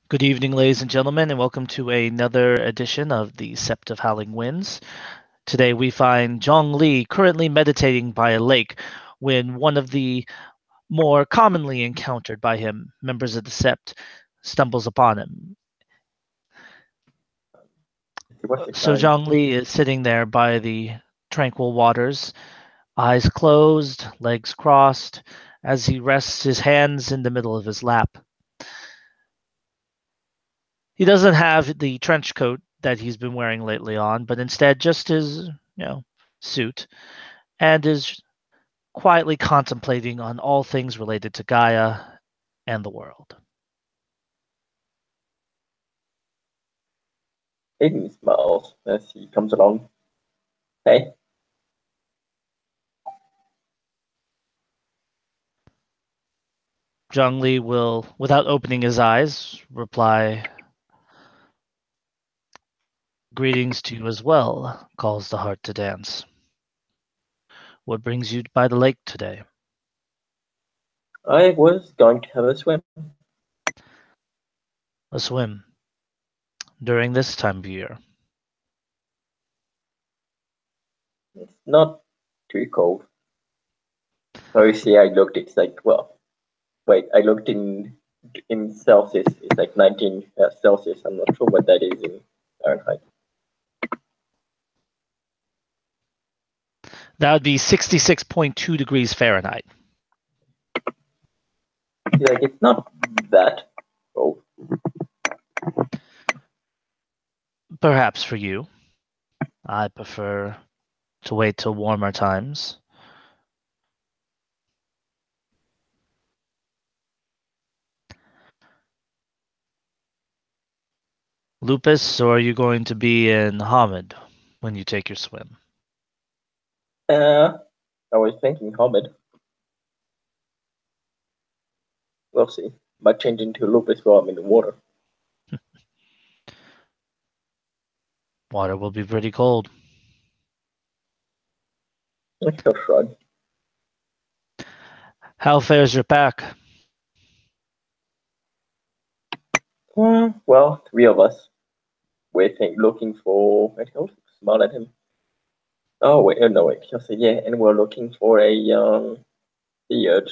Good evening, ladies and gentlemen, and welcome to another edition of the Sept of Howling Winds. Today we find Jong-Lee currently meditating by a lake when one of the more commonly encountered by him members of the Sept stumbles upon him. So Jong-Lee is sitting there by the tranquil waters, eyes closed, legs crossed, as he rests his hands in the middle of his lap. He doesn't have the trench coat that he's been wearing lately on, but instead just his, suit, and is quietly contemplating on all things related to Gaia and the world. Aydan smiles as he comes along. Hey. Jong-Lee will, without opening his eyes, reply, "Greetings to you as well, calls the heart to dance. What brings you by the lake today?" I was going to have a swim. A swim. During this time of year. It's not too cold. So you see, I looked, it's like, I looked in Celsius, it's like 19 Celsius. I'm not sure what that is in Fahrenheit. That would be 66.2 degrees Fahrenheit. Like, it's not that cold. Perhaps for you. I prefer to wait till warmer times. Lupus, or are you going to be in Hamid when you take your swim? I was thinking Hobbit. We'll see. Might change into lupus while I'm in the water. Water will be pretty cold. He'll shrug. How fares your pack? Well, three of us. We're looking for. I don't smile at him. Oh wait, no wait. He'll say yeah, and we're looking for a beard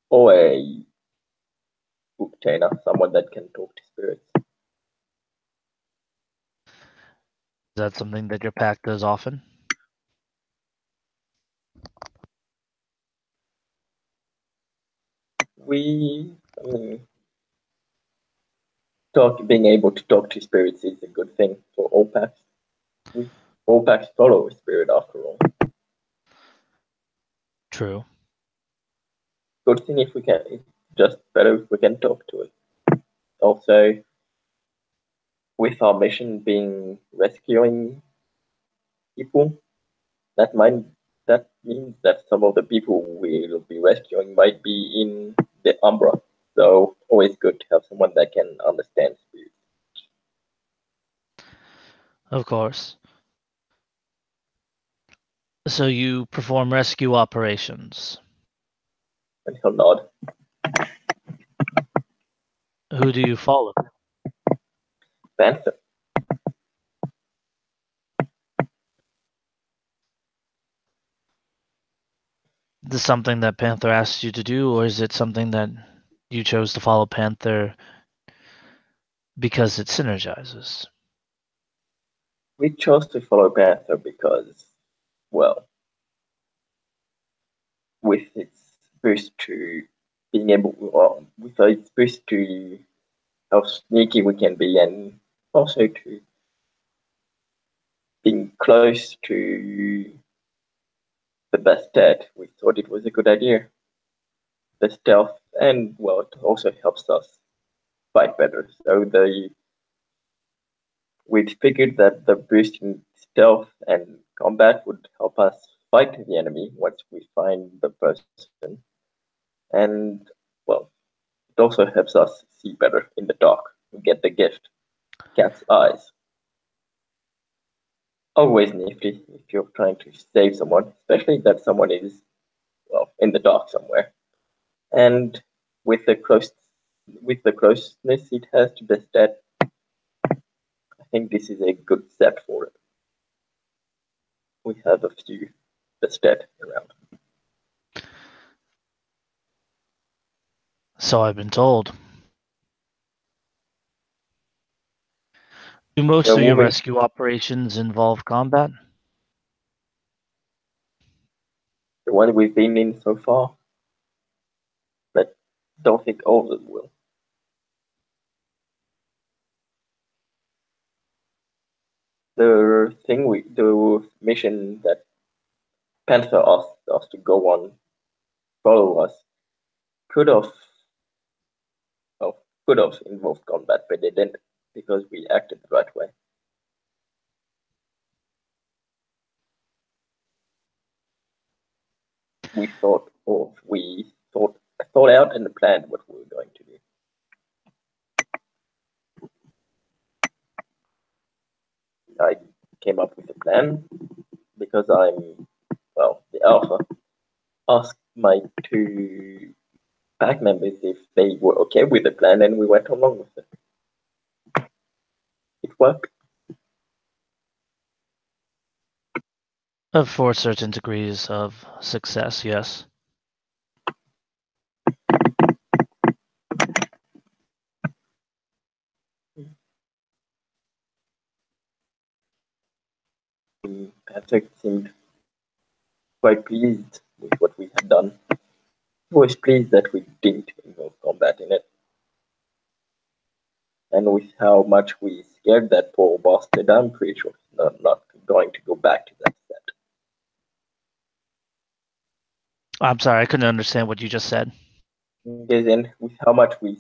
or a trainer, someone that can talk to spirits. Is that something that your pack does often? Being able to talk to spirits is a good thing for all packs. All packs follow a spirit after all. True. Good thing if we can. It's just better if we can talk to it. Also, with our mission being rescuing people, that means that some of the people we'll be rescuing might be in the Umbra. So always good to have someone that can understand spirits. Of course. So you perform rescue operations. And he'll nod. Who do you follow? Panther. Is this something that Panther asked you to do, or is it something that you chose to follow Panther because it synergizes? We chose to follow Panther because, well, with its boost to being able, with its boost to how sneaky we can be, and also to being close to the best dead, we thought it was a good idea. The stealth, and well, it also helps us fight better. So we figured that the boost in stealth and combat would help us fight the enemy once we find the person. And well, it also helps us see better in the dark. We get the gift, cat's eyes. Always nifty if you're trying to save someone, especially that someone is, well, in the dark somewhere. And with the close with the closeness it has to the stat, I think this is a good set for it. We have a few the stat around. So I've been told. Do most So of your moving rescue operations involve combat? the one we've been in so far, but don't think all of them will. The mission that Panther asked us to go on, follow us, could have, well, could have involved combat, but they didn't because we acted the right way. We thought out and planned what we were going to do. I came up with a plan because I'm, well, the alpha. Asked my two pack members if they were okay with the plan, and we went along with it. It worked. For certain degrees of success, yes. Patrick seemed quite pleased with what we had done. He was pleased that we didn't involve combat in it, and with how much we scared that poor bastard, I'm pretty sure he's not going to go back to that set. I'm sorry, I couldn't understand what you just said. Because then, with how much we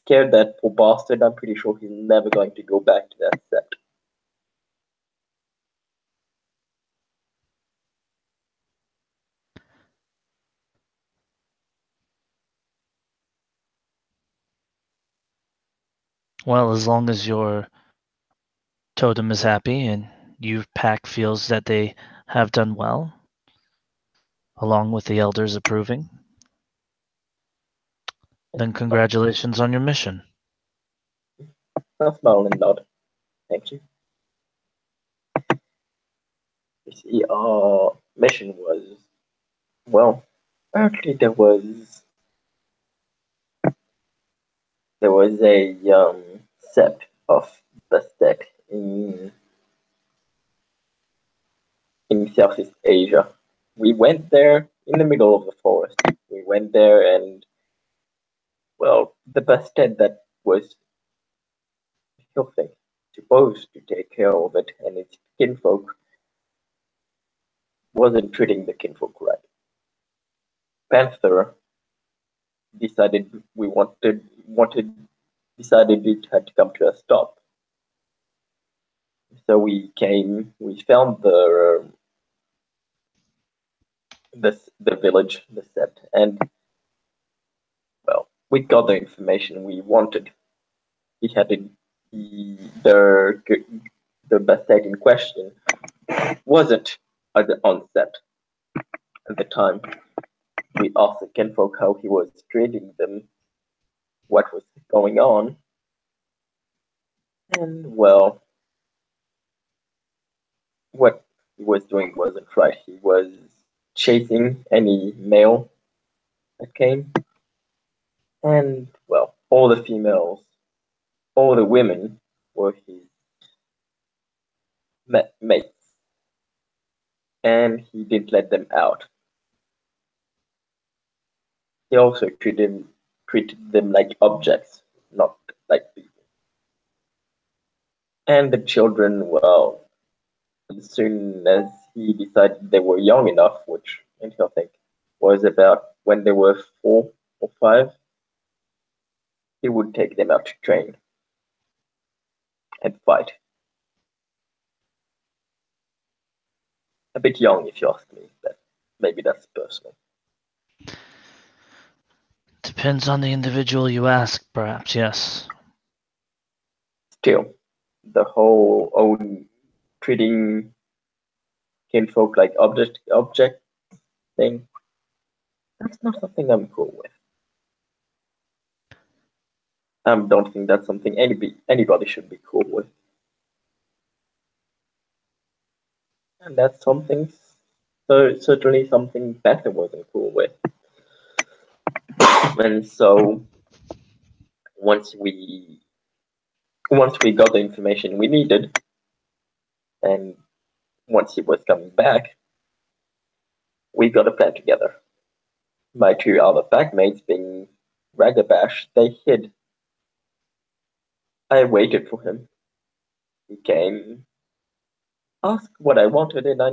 scared that poor bastard, I'm pretty sure he's never going to go back to that set. Well, as long as your totem is happy and your pack feels that they have done well, along with the elders approving, then congratulations on your mission. I'll smile and nod. Thank you. You see, our mission was, well, apparently there was a sept of the sect in Southeast Asia. We went there in the middle of the forest. We went there and, well, the Bastet that was helping, supposed to take care of it and its kinfolk, wasn't treating the kinfolk right. Panther decided we wanted decided it had to come to a stop. So we found the village, the sept, and, well, we got the information we wanted. He had the Bastet in question wasn't on set at the time. We asked the kinfolk how he was treating them, what was going on, and, well, what he was doing wasn't right. He was chasing any male that came, and, well, all the females, all the women were his mates, and he didn't let them out. He also treated them like objects, not like people. And the children, well, as soon as he decided they were young enough, which I think was about when they were 4 or 5, he would take them out to train and fight. A bit young, if you ask me, but maybe that's personal. Depends on the individual you ask, perhaps, yes. Still, the whole own treating kinfolk like object thing, that's not something I'm cool with. I don't think that's something anybody should be cool with. And that's something, so certainly something Panther wasn't cool with. And so once we got the information we needed, and once he was coming back, we got a plan together. My two other packmates, being Ragabash, they hid. I waited for him. He came, asked what I wanted, and I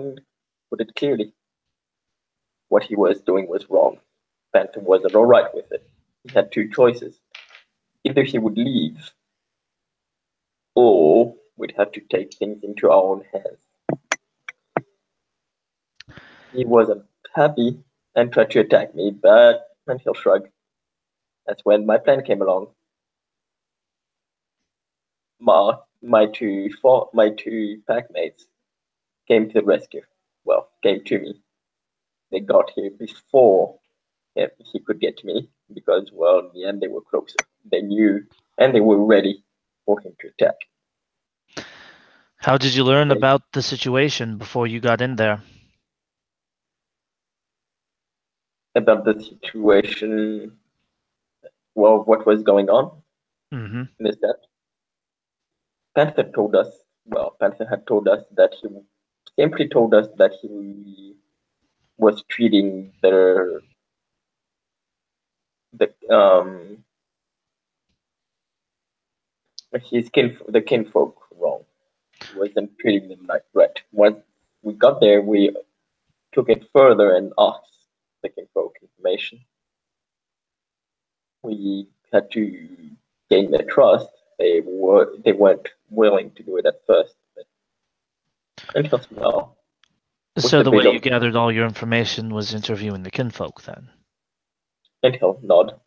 put it clearly. What he was doing was wrong. Phantom wasn't alright with it. He had two choices. Either he would leave, or we'd have to take things into our own hands. He wasn't happy and tried to attack me, but and he'll shrug. That's when my plan came along. My two packmates came to the rescue. Well, came to me. They got here before he could get to me because, well, in the end they were closer. They knew and they were ready for him to attack. How did you learn They, about the situation before you got in there? about the situation, well, what was going on Mm-hmm. is that Panther told us, well, Panther had told us that he simply told us that he was treating the the kinfolk wrong. He wasn't treating them like right. Once we got there, we took it further and asked the kinfolk information. We had to gain their trust. They weren't willing to do it at first, but until well, with So a the bit way you of gathered all your information was interviewing the kinfolk then? until nod.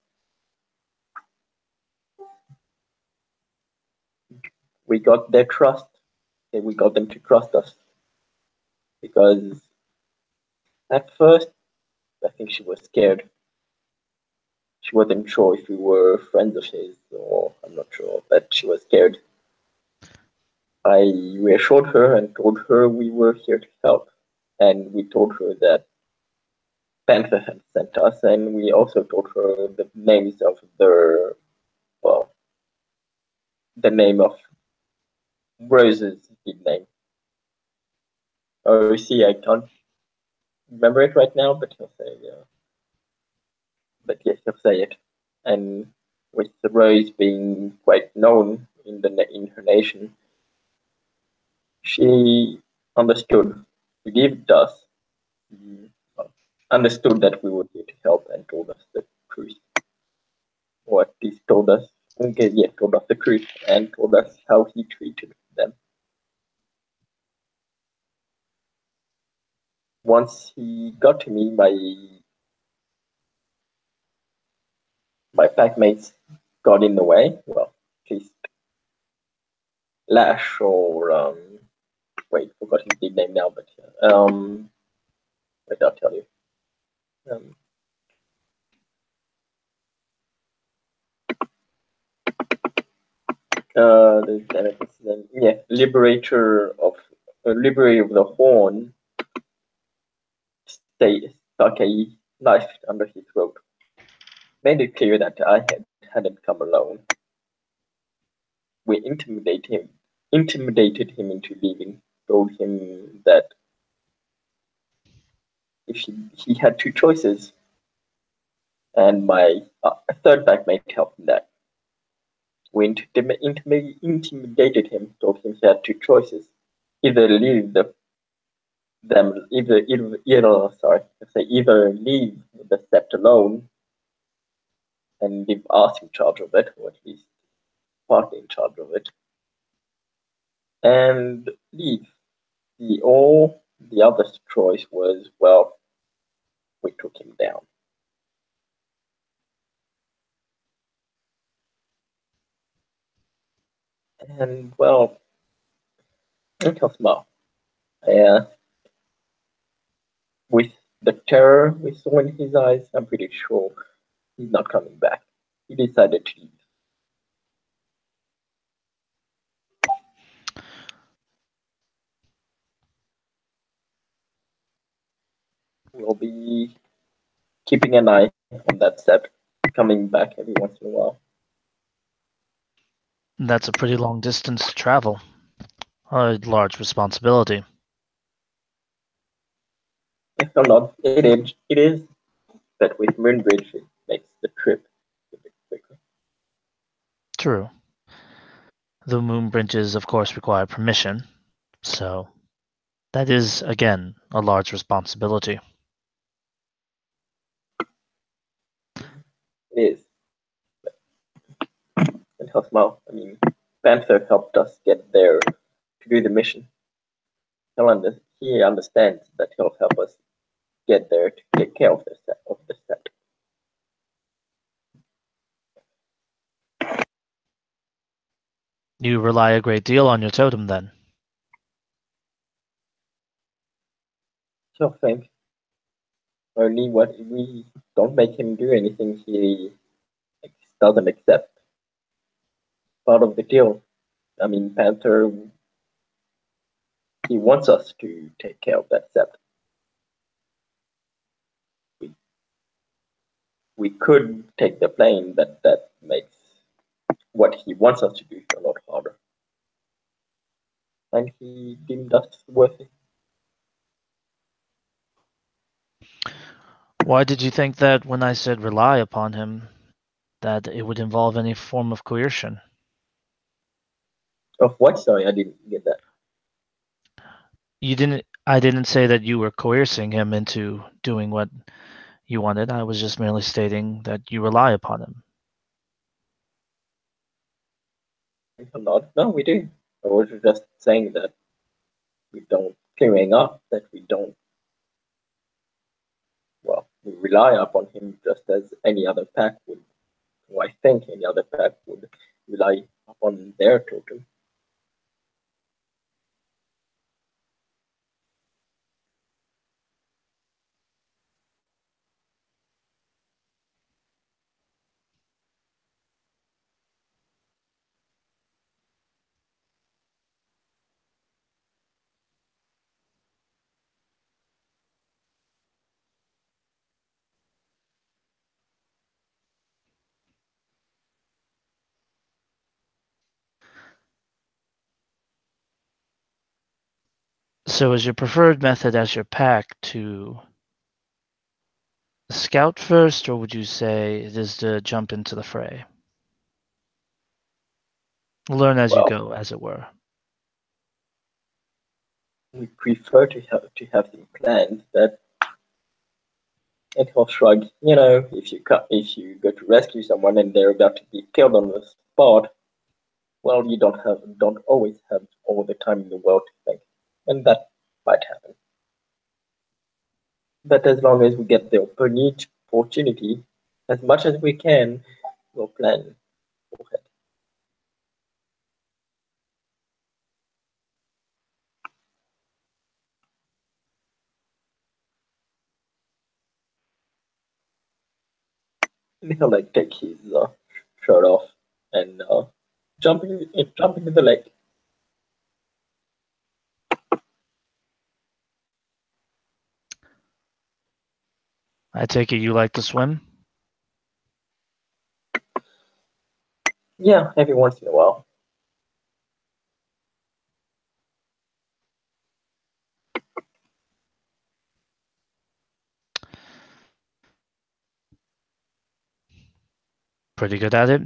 We got their trust, and we got them to trust us because at first I think she was scared. She wasn't sure if we were friends of his, or I'm not sure, but she was scared. I reassured her and told her we were here to help, and we told her that Panther had sent us, and we also told her the names of well, the name of Rose's name. Oh, you see, I can't remember it right now, but he'll say, but yes, he'll say it. And with the Rose being quite known in her nation, she understood, believed us, well, understood that we were here to help, and told us the truth. Or at least told us, okay, yeah, told us the truth, and told us how he treated them. Once he got to me, my packmates got in the way. Well, at least Lash or wait, forgot his big name now, but wait, I'll tell you. Um, yeah, Liberator of the Horn, stuck a knife under his throat. Made it clear that I hadn't come alone. We intimidated him into leaving. Told him that if he had two choices, and my third packmate helped in that. We intimidated him. Told him he had two choices: either leave them, either leave the Sept alone and leave us in charge of it, or at least partly in charge of it, and leave. The other choice was, well, we took him down. And well, until small. Yeah, with the terror we saw in his eyes, I'm pretty sure he's not coming back. He decided to leave. I'll be keeping an eye on that Sept, coming back every once in a while. That's a pretty long distance to travel. A large responsibility. If not, it is, but with Moonbridge, it makes the trip a bit quicker. True. The moon bridges, of course, require permission, so that is, again, a large responsibility. It is. And Hosmau, I mean, Panther helped us get there to do the mission. He understands that he'll help us get there to take care of the set. You rely a great deal on your totem, then. So I think only what we don't make him do anything he doesn't accept. Part of the deal. I mean, Panther, he wants us to take care of that Sept. We, we could take the plane, but that makes what he wants us to do a lot harder. And he deemed us worthy. Why did you think that when I said rely upon him, that it would involve any form of coercion? Of what? Sorry, I didn't get that. I didn't say that you were coercing him into doing what you wanted. I was just merely stating that you rely upon him. Not. No, we do. I was just saying that we don't clearing up that we don't. Well, we rely upon him just as any other pack would. Well, I think any other pack would rely upon their totem. So is your preferred method as your pack to scout first, or would you say it is to jump into the fray? Learn as you Well, go, as it were. we prefer to have them planned, but and he'll shrug. If you go to rescue someone and they're about to be killed on the spot, well, you don't always have all the time in the world to think, and that might happen. But as long as we get the opportunity, as much as we can, we'll plan ahead. And he'll like take his shirt off and jump into the lake. I take it you like to swim? Yeah, every once in a while. Pretty good at it?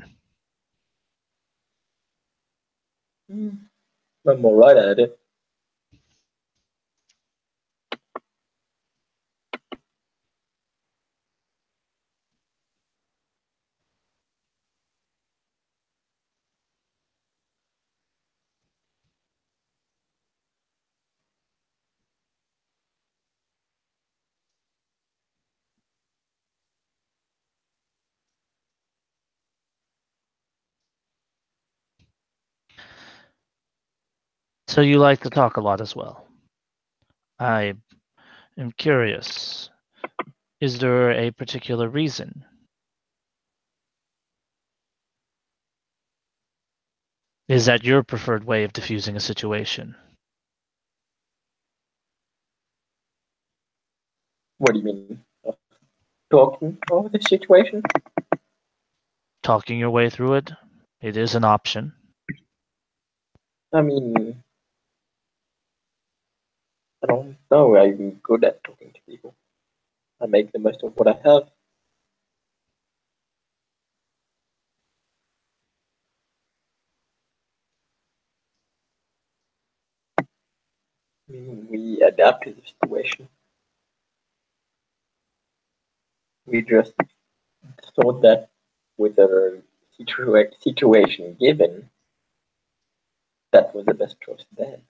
I'm alright at it. So you like to talk a lot as well. I am curious. Is there a particular reason? Is that your preferred way of diffusing a situation? What do you mean? Talking over the situation? Talking your way through it, it is an option. I mean, I don't know. I'm good at talking to people. I make the most of what I have. I mean, we adapt to the situation. We just thought that with the situation given, that was the best choice then.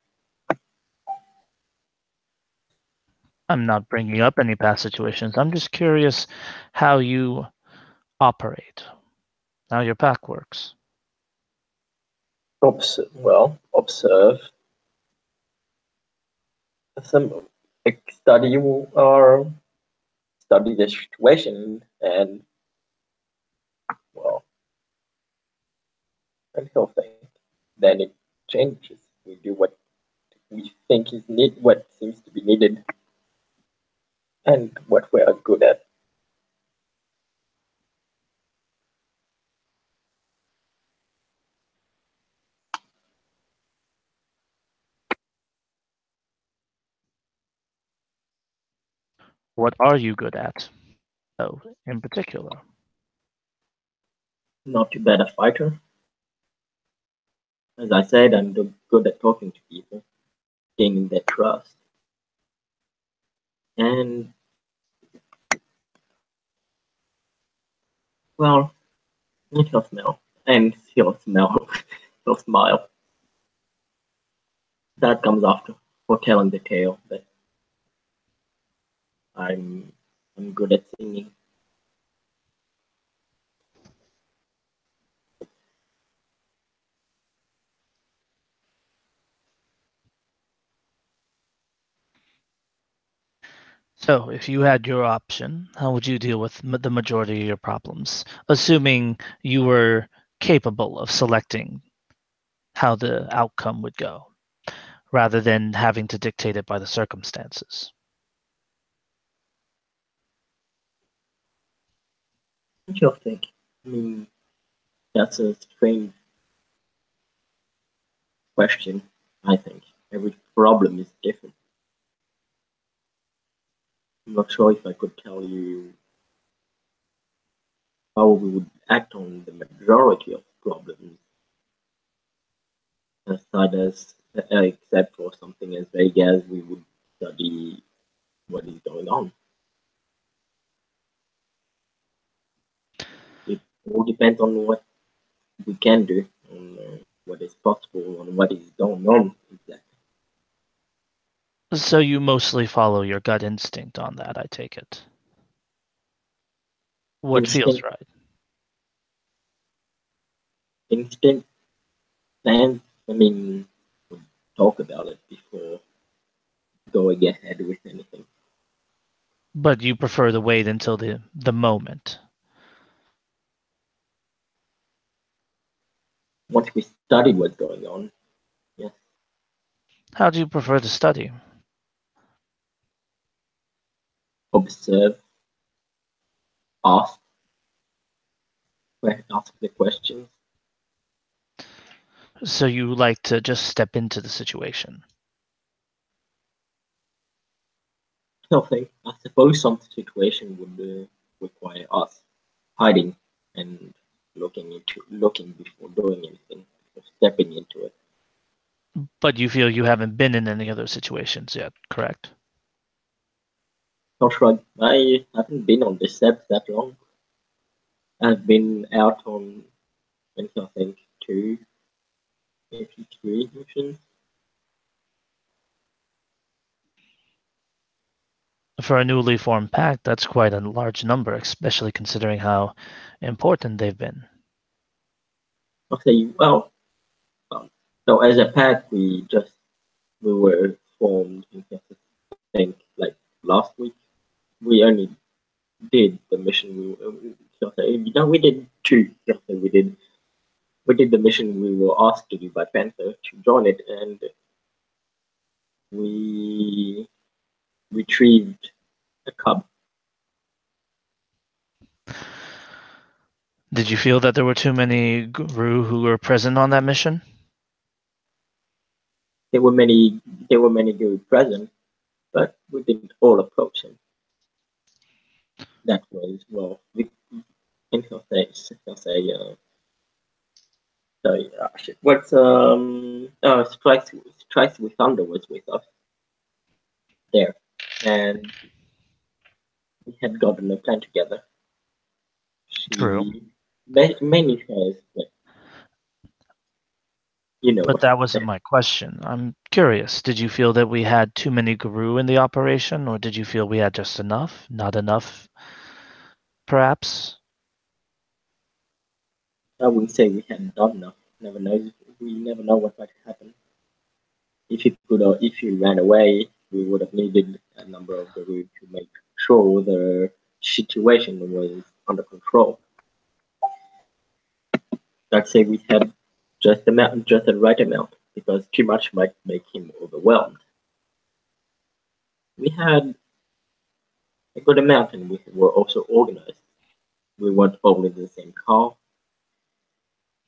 I'm not bringing up any past situations. I'm just curious how you operate, how your pack works. Observe some study or study the situation and well, until thing. Then it changes. We do what we think is what seems to be needed, and what we are good at. What are you good at? Oh, in particular. Not too bad a fighter. As I said, I'm good at talking to people, gaining their trust, and well, he'll smell, and he'll smell, he'll smile. That comes after for telling the tale that I'm I'm good at singing. So, if you had your option, how would you deal with the majority of your problems, assuming you were capable of selecting how the outcome would go, rather than having to dictate it by the circumstances? He'll think. I mean, that's a strange question. I think every problem is different. I'm not sure if I could tell you how we would act on the majority of problems, aside as except for something as vague as we would study what is going on. It all depends on what we can do, on what is possible, on what is going on exactly. So you mostly follow your gut instinct on that, I take it. What feels Instinct, right? instinct, and I mean, we'll talk about it before going ahead with anything. But you prefer to wait until the moment. Once we study what's going on, yes, How do you prefer to study? observe, ask, ask the questions. So you like to just step into the situation. Nothing. I suppose some situation would require us hiding and looking before doing anything, before stepping into it. But you feel you haven't been in any other situations yet, correct? Not shrug. I haven't been on this set that long. I've been out on, I think, two, maybe three missions. For a newly formed pack, that's quite a large number, especially considering how important they've been. Okay, well, so as a pack, we were formed. I think like last week. We only did the mission. We did two. We did the mission we were asked to do by Panther to join it, and we retrieved a cub. Did you feel that there were too many Guru who were present on that mission? There were many Guru present, but we didn't all approach him. That was well, we can say sorry, shit. What's strikes with thunder was with us there, and we had gotten a plan together. True. She mainly says that you know But what that wasn't that my question. I'm curious. Did you feel that we had too many Guru in the operation, or did you feel we had just enough? Not enough, perhaps? I wouldn't say we had not enough. Never knows. We never know what might happen. If he could, or if he ran away, we would have needed a number of Guru to make sure the situation was under control. I'd say we had just the right amount, because too much might make him overwhelmed. We had a good amount, and we were also organized. We weren't all in the same car,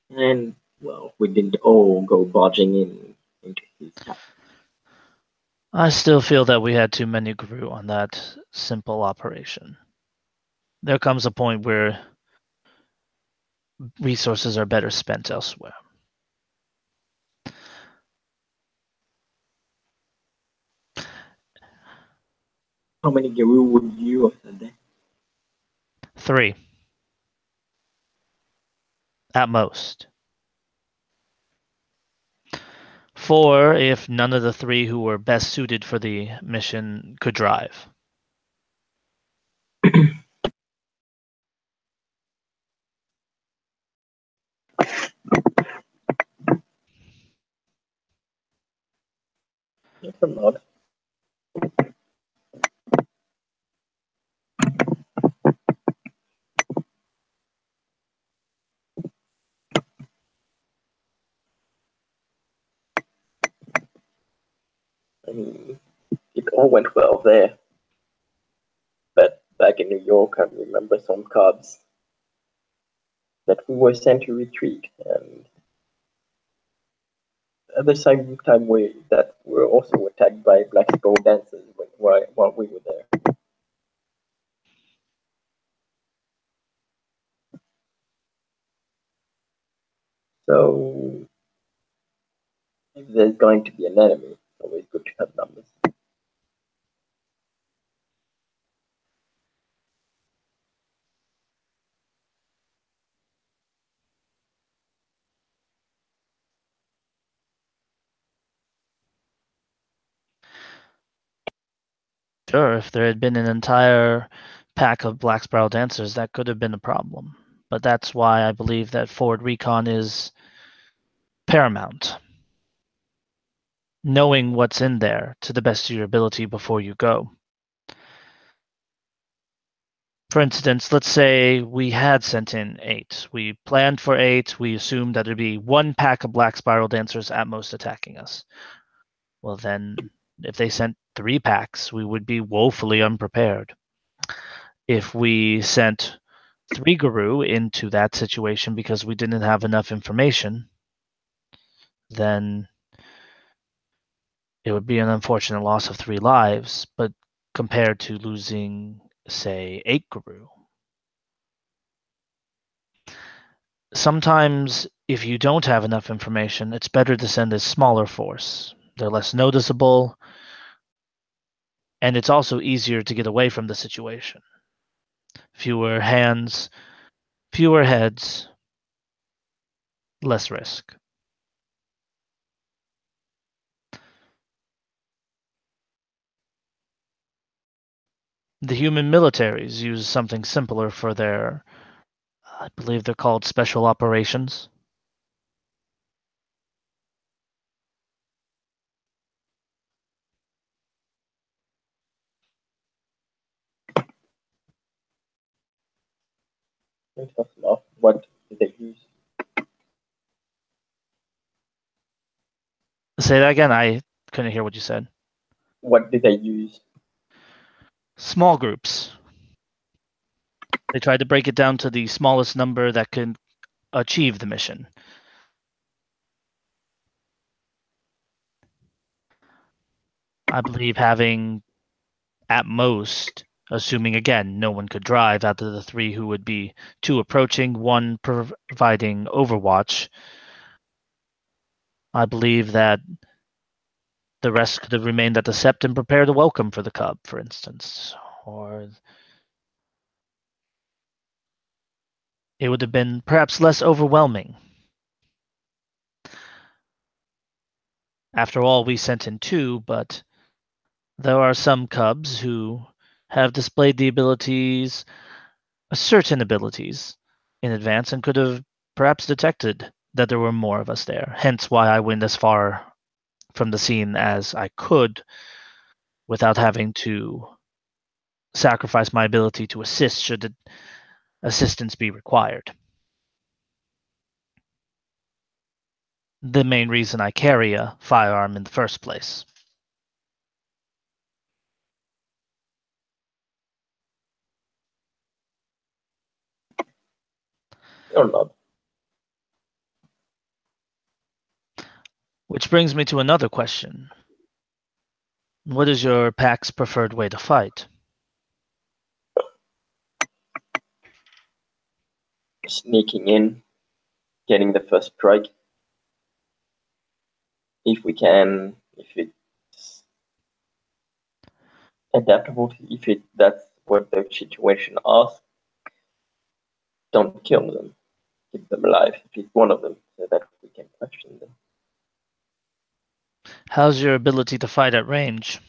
and well, we didn't all go barging in into his house. I still feel that we had too many Guru on that simple operation. There comes a point where resources are better spent elsewhere. How many Guru would you have said there? 3, at most. 4, if none of the 3 who were best suited for the mission could drive. Yes or not? I mean, it all went well there, but back in New York, I remember some cubs that we were sent to retreat, and at the same time we that were also attacked by black skull dancers while we were there. So if there's going to be an enemy, it's always good to have numbers. Sure, if there had been an entire pack of Black Spiral dancers, that could have been a problem. But that's why I believe that forward recon is paramount. Knowing what's in there to the best of your ability before you go. For instance, let's say we had sent in 8. We planned for 8. We assumed that it'd be 1 pack of Black Spiral dancers at most attacking us. Well, then, if they sent 3 packs, we would be woefully unprepared. If we sent 3 Guru into that situation because we didn't have enough information, then it would be an unfortunate loss of 3 lives, but compared to losing, say, 8 Guru. Sometimes, if you don't have enough information, it's better to send a smaller force. They're less noticeable, and it's also easier to get away from the situation. Fewer hands, fewer heads, less risk. The human militaries use something simpler for their, I believe they're called special operations. What did they use? Say that again. I couldn't hear what you said. What did they use? Small groups. They tried to break it down to the smallest number that could achieve the mission. I believe having, at most, assuming again no one could drive out of the three who would be two approaching, one providing overwatch, I believe that the rest could have remained at the Sept and prepared a welcome for the cub, for instance. Or it would have been perhaps less overwhelming. After all, we sent in two, but there are some cubs who have displayed the abilities, certain abilities, in advance and could have perhaps detected that there were more of us there. Hence why I went as far from the scene as I could without having to sacrifice my ability to assist should assistance be required. The main reason I carry a firearm in the first place. Or not. Which brings me to another question. What is your pack's preferred way to fight? Sneaking in, getting the first strike. If we can, if it's adaptable, that's what the situation asks, don't kill them. Keep them alive if it's one of them, so that we can question them. How's your ability to fight at range?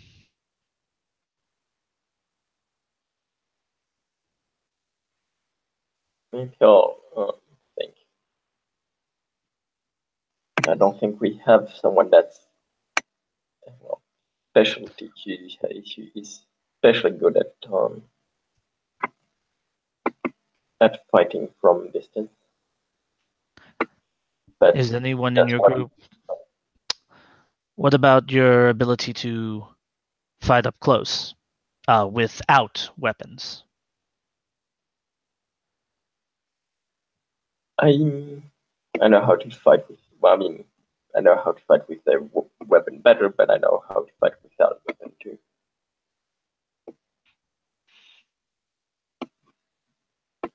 Maybe I'll think. I don't think we have someone that's specialty. She is especially good at fighting from distance. But Is anyone in that's your what group? What about your ability to fight up close without weapons? I know how to fight with. Well, I mean, I know how to fight with a weapon better, but I know how to fight without a weapon too.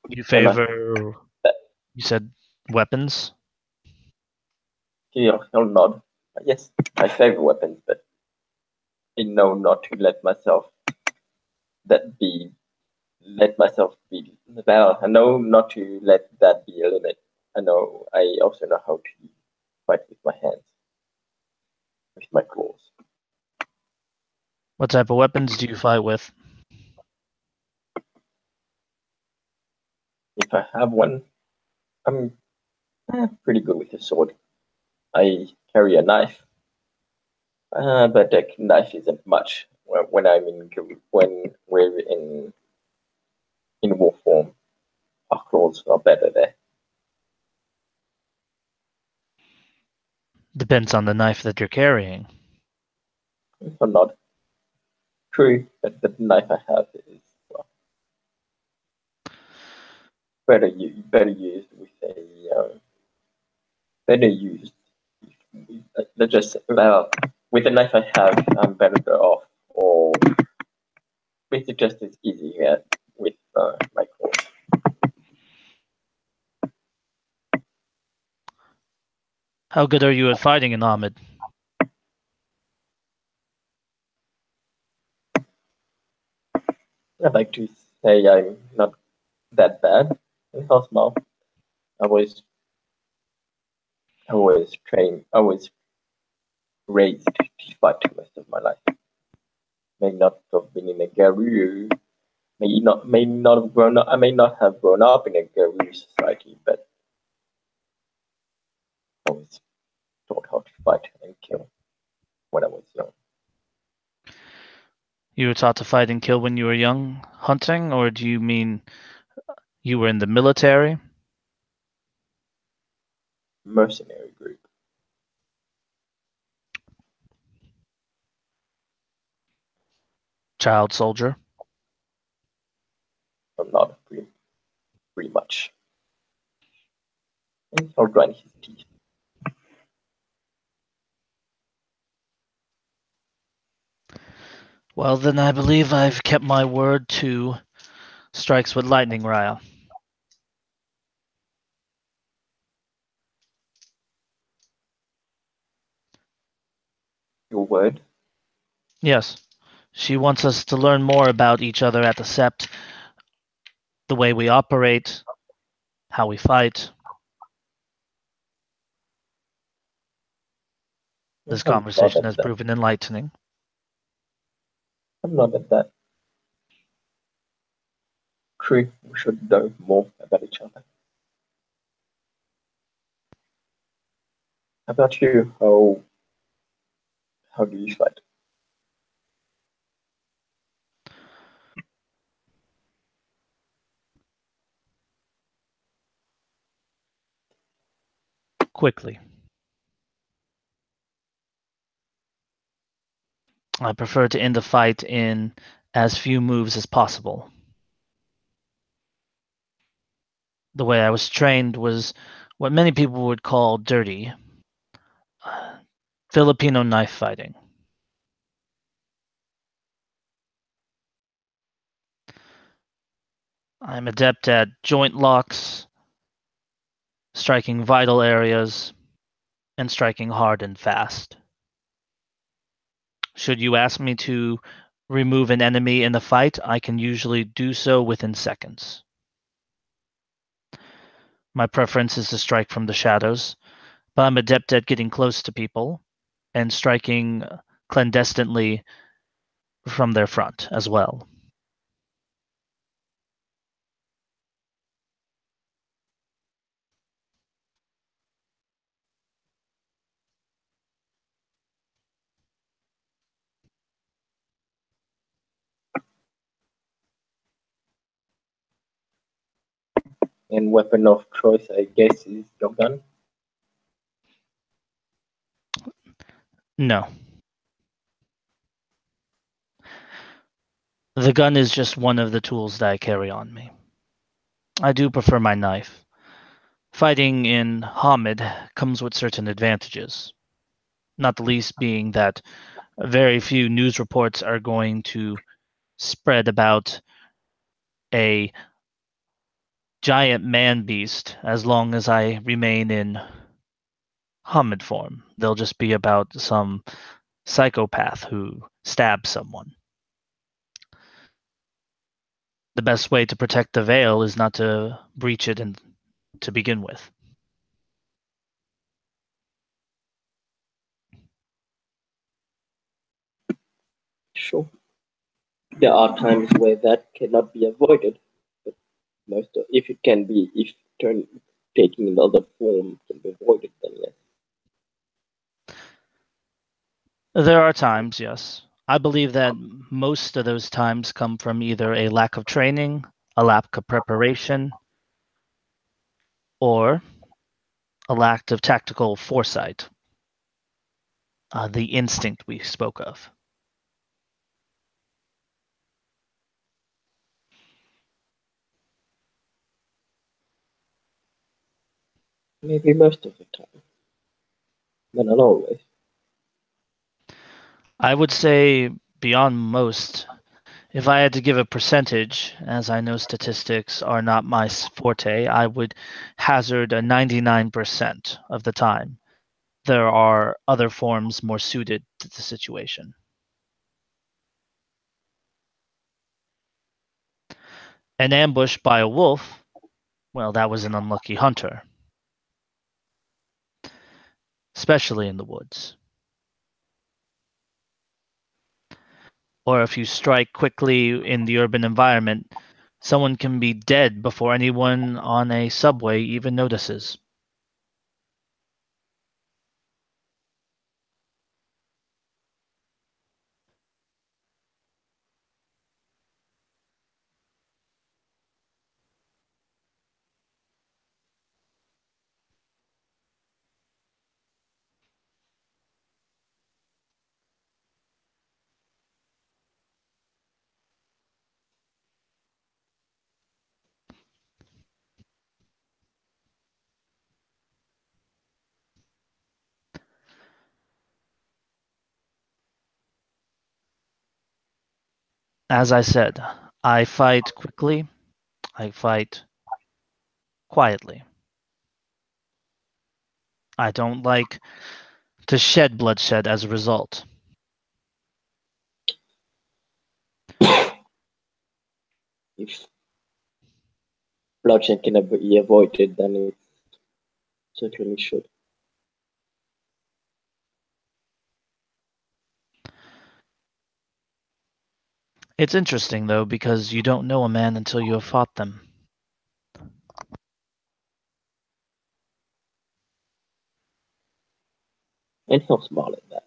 You And I favor, you said weapons? he'll nod. Yes, I favor weapons, but I know not to let myself be. Well, I know not to let that be a limit. I also know how to fight with my hands, with my claws. What type of weapons do you fight with? If I have one, I'm pretty good with a sword. I carry a knife, but a knife isn't much when when we're in war form. Our claws are better there. Depends on the knife that you're carrying. Or not true, but the knife I have is better used with a better used. Let's just with the knife I have, I'm better off, or with it just as easy with my claws. How good are you at fighting in Ahmed? I'd like to say I'm not that bad in Cosmo. I was I was trained. I was raised to fight most of my life. May not have been in a Garou. May not have grown up. I may not have grown up in a Garou society, but I was taught how to fight and kill when I was young. You were taught to fight and kill when you were young, hunting, or do you mean you were in the military? Mercenary group. Child soldier? very much. And he'll grind his teeth. Well, then I believe I've kept my word to strikes with lightning, Raya. Your word? Yes. She wants us to learn more about each other at the Sept, the way we operate, how we fight. This I'm not conversation at has that. proven enlightening. I'm not at that. True, we should know more about each other. How about you? How do you fight? Quickly. I prefer to end the fight in as few moves as possible. The way I was trained was what many people would call dirty Filipino knife fighting. I'm adept at joint locks, striking vital areas, and striking hard and fast. Should you ask me to remove an enemy in the fight, I can usually do so within seconds. My preference is to strike from the shadows, but I'm adept at getting close to people and striking clandestinely from their front as well. And weapon of choice, I guess, is your gun. No. The gun is just one of the tools that I carry on me. I do prefer my knife. Fighting in Hamid comes with certain advantages, not the least being that very few news reports are going to spread about a giant man beast as long as I remain in Hamid form. They'll just be about some psychopath who stabs someone. The best way to protect the veil is not to breach it to begin with. Sure. There are times where that cannot be avoided, but if it can be, if turn taking another form can be avoided, then yes. There are times, yes. I believe that most of those times come from either a lack of training, a lack of preparation, or a lack of tactical foresight, the instinct we spoke of. Maybe most of the time, but not always. I would say beyond most, if I had to give a percentage, as I know statistics are not my forte, I would hazard a 99% of the time. There are other forms more suited to the situation. An ambush by a wolf, well, that was an unlucky hunter, especially in the woods. Or if you strike quickly in the urban environment, someone can be dead before anyone on a subway even notices. As I said, I fight quickly, I fight quietly. I don't like to shed bloodshed as a result. If bloodshed can be avoided, then it certainly should. It's interesting, though, because you don't know a man until you have fought them. And how small is that?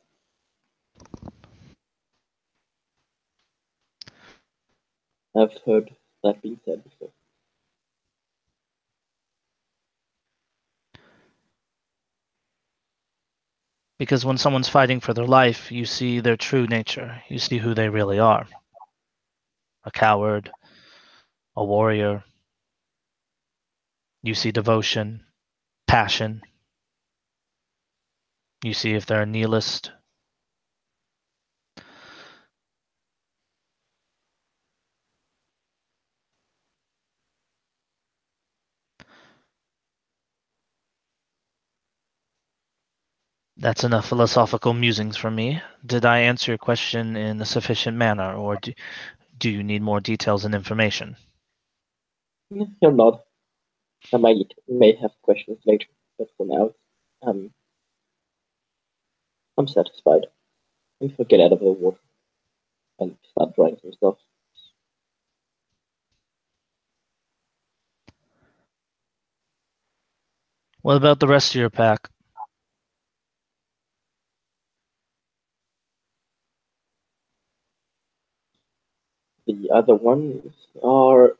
I've heard that being said before. Because when someone's fighting for their life, you see their true nature. You see who they really are. A coward, a warrior. You see devotion, passion. You see if they're a nihilist. That's enough philosophical musings from me. Did I answer your question in a sufficient manner, or do you need more details and information? You're not. I may have questions later, but for now, um, I'm satisfied. And get out of the water and start drying some stuff. What about the rest of your pack? The other ones are,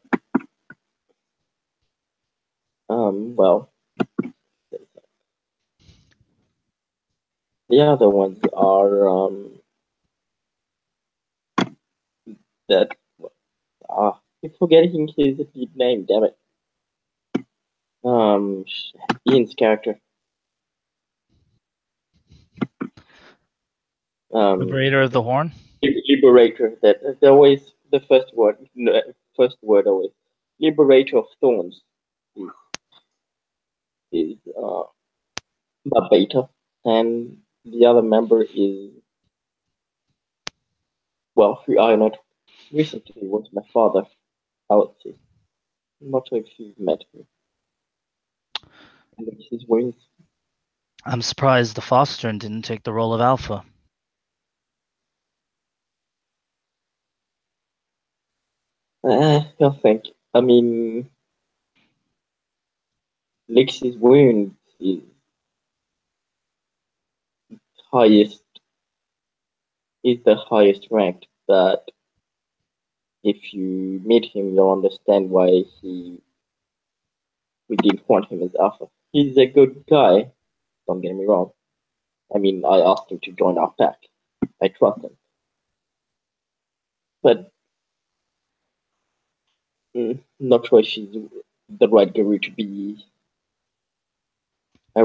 well, the other ones are, that, keep forgetting his lead name, damn it. Um, Ian's character. Liberator of the Horn? Liberator. That's always the first word. No, first word always. Liberator of Thorns is Beta, and the other member is, well, who I met recently was my father, Alexei. I'm not sure if you've met him. And his wings. I'm surprised the Fosterin didn't take the role of Alpha. I think. I mean, Lexi's wound is highest, is the highest ranked, but if you meet him, you'll understand why we didn't want him as Alpha. He's a good guy, don't get me wrong. I mean, I asked him to join our pack. I trust him. But not sure if she's the right guru to be a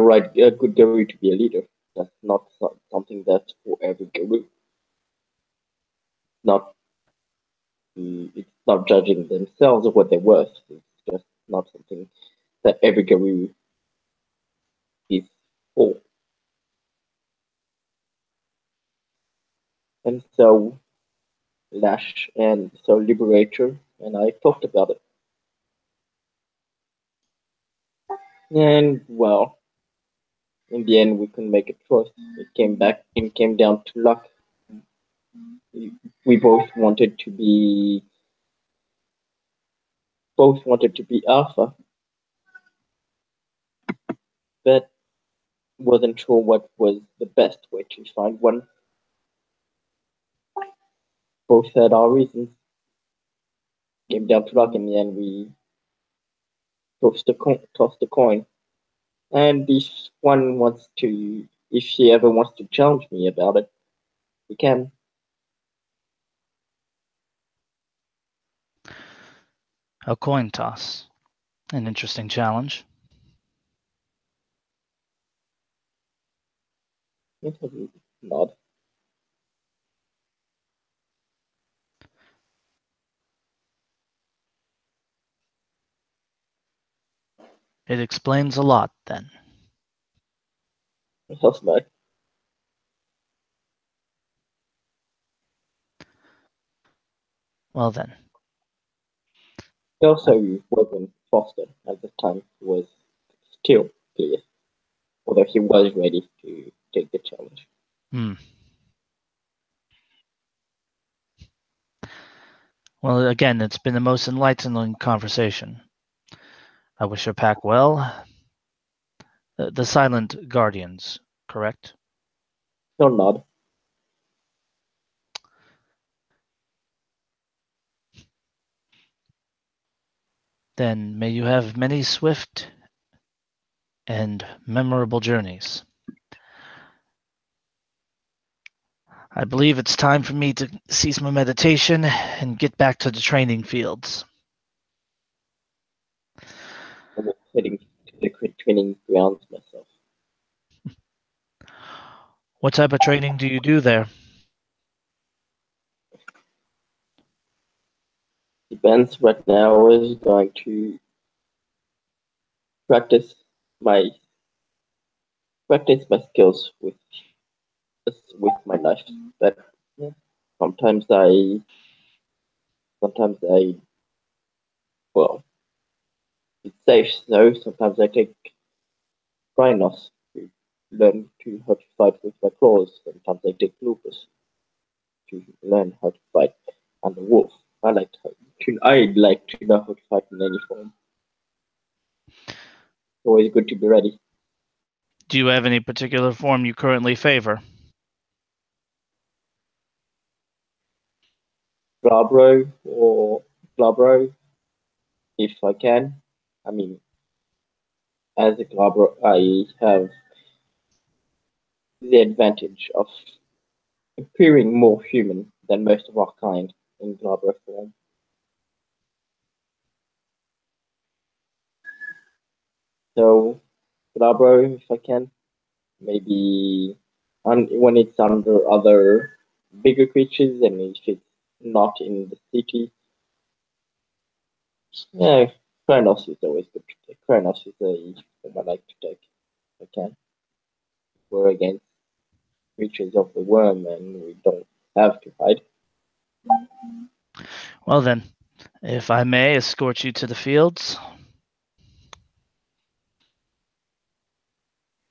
good guru to be a leader. That's not something that's for every guru. Not it's not judging themselves or what they're worth. It's just not something that every guru is for. And so Lash and so Liberator and I talked about it. And well, in the end we couldn't make a choice. It came down to luck. We both wanted to be alpha, but wasn't sure what was the best way to find one. Both had our reasons. Came down to luck in the end. We tossed the coin. And if she ever wants to challenge me about it, he can. A coin toss. An interesting challenge. Nod. It explains a lot, then. So smart. Well, then. He also wasn't Foster at the time. He was still clear, although he was ready to take the challenge. Hmm. Well, again, it's been the most enlightening conversation. I wish your pack well. The Silent Guardians, correct? No nod. Then may you have many swift and memorable journeys. I believe it's time for me to cease my meditation and get back to the training fields. I'm heading to the training grounds myself. What type of training do you do there? Depends. Right now is going to practice my skills with my knife. But yeah, sometimes I well, it's safe. So sometimes I take rhinos to learn to how to fight with my claws. Sometimes I take lupus to learn how to fight. And the wolf. I'd like to know how to fight in any form. Always good to be ready. Do you have any particular form you currently favor? Glabro or Glabro, if I can. I mean, as a Glabro, I have the advantage of appearing more human than most of our kind in Glabro form. So, Glabro, if I can, maybe when it's under other bigger creatures and if it's not in the city. Yeah, Kronos is always good to take. Kronos is a form I like to take if I can. We're against creatures of the worm and we don't have to hide. Well, then, if I may escort you to the fields.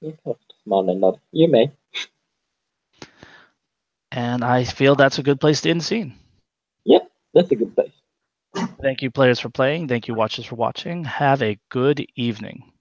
You have to smile and nod. You may. And I feel that's a good place to end scene. Yep, that's a good place. Thank you, players, for playing. Thank you, watchers, for watching. Have a good evening.